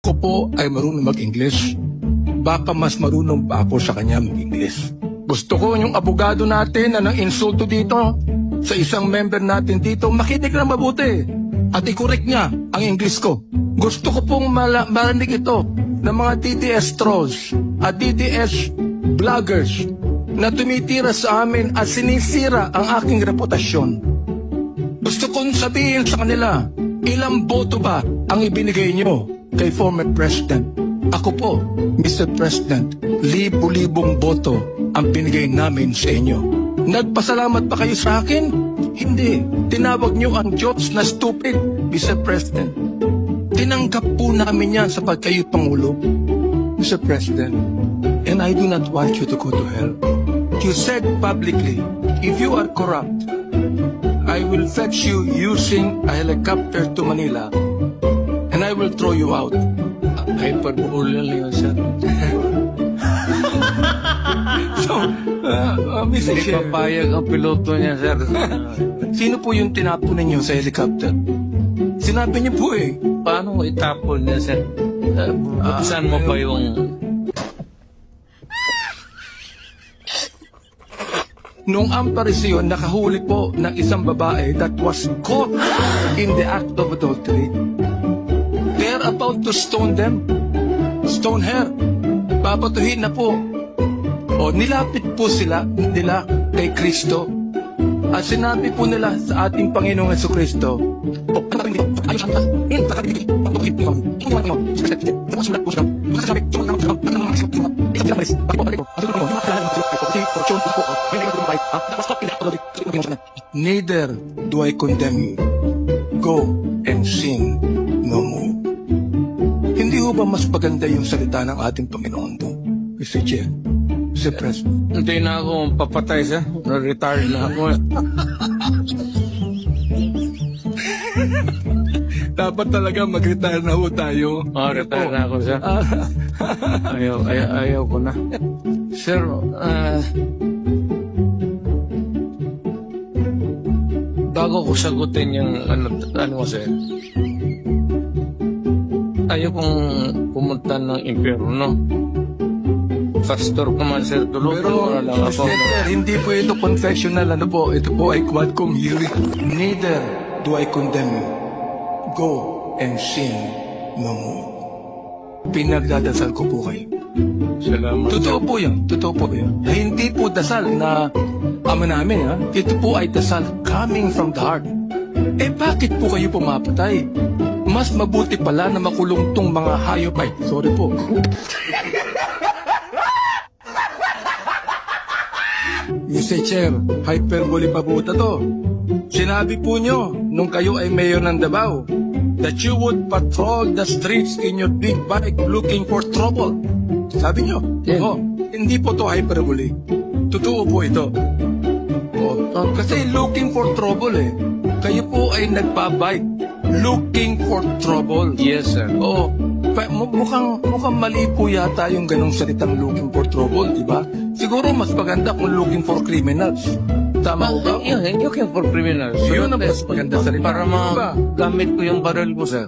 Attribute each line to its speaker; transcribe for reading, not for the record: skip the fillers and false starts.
Speaker 1: Ako po ay marunong mag-English. Baka mas marunong pa ako sa kanya mag-English. Gusto ko yung abogado natin na nang-insulto dito sa isang member natin dito, makinig na mabuti at i-correct niya ang English ko. Gusto ko pong marinig ito ng mga DDS trolls at DDS vloggers na tumitira sa amin at sinisira ang aking reputasyon. Gusto kong sabihin sa kanila, ilang boto ba ang ibinigay niyo kay former President? Ako po, Mr. President, libo-libong boto ang binigay namin sa inyo. Nagpasalamat ba kayo sa akin? Hindi. Tinawag niyo ang Diyos na stupid, Mr. President. Tinanggap po namin yan sa pagkayo Pangulo, Mr. President. And I do not want you to go to hell. You said publicly, if you are corrupt, I will fetch you using a helicopter to Manila and I will throw you out.
Speaker 2: Hyperbole lang yun, sir.
Speaker 1: So, Mr.
Speaker 2: Hindi
Speaker 1: Chair,
Speaker 2: papayag ang piloto niya, sir.
Speaker 1: sino po yung tinapon ninyo sa helicopter? Sinabi niyo po eh.
Speaker 2: Paano mo itapon niya, sir? Buksan mo pa yung...
Speaker 1: Nung ang parisyon, nakahuli po ng isang babae that was caught in the act of adultery. They're about to stone them. Stone her. Babatuhin na po. O, nilapit po nila kay Kristo. At sinabi po nila sa ating Panginoong Jesucristo, neither do I condemn you. Go and sin no more. Hindi ho ba mas maganda yung salita ng ating Panginoon to, Mr. Chair, Mr. President?
Speaker 2: Hindi na ako papatay, sir. Na-retire na ako.
Speaker 1: Dapat talaga mag-retire na ho tayo.
Speaker 2: Retire na ako, sir. Ayaw ko na. Sir, bago ko sagutin yung ano sir, ayaw kong pumunta ng impyerno. Pastor ko man, sir, tulog.
Speaker 1: Pero, Mr. Chair, hindi po ito confessional. Ano po? Ito po ay quadcom hearing. Neither do I condemn you. Go and sin no more. Pinagdadasal ko po kayo.
Speaker 2: Salamat.
Speaker 1: Totoo po yan. Totoo po yan. Hindi po dasal na ama namin, ha? Ito po ay dasal coming from the heart. Eh, bakit po kayo pumapatay? Mas mabuti pala na makulong tong mga hayop ay. Sorry po. Mr. Chair, hyperbole pa po to. Sinabi po nyo, nung kayo ay mayor ng Davao, that you would patrol the streets in your big bike looking for trouble. Sabi nyo?
Speaker 2: Yeah.
Speaker 1: Oh, hindi po to hyperbole. Totoo po ito. Oh, kasi looking for trouble eh. Kayo po ay nagpa-bike looking for trouble.
Speaker 2: Yes, sir.
Speaker 1: Oo. Mukhang mali po yata yung ganong salitang looking for trouble, di ba? Siguro mas maganda kung looking for criminals. Tama ko ba?
Speaker 2: Yun, looking for criminals.
Speaker 1: Yun ang mas maganda salita.
Speaker 2: Para magamit ko yung baril ko, sir.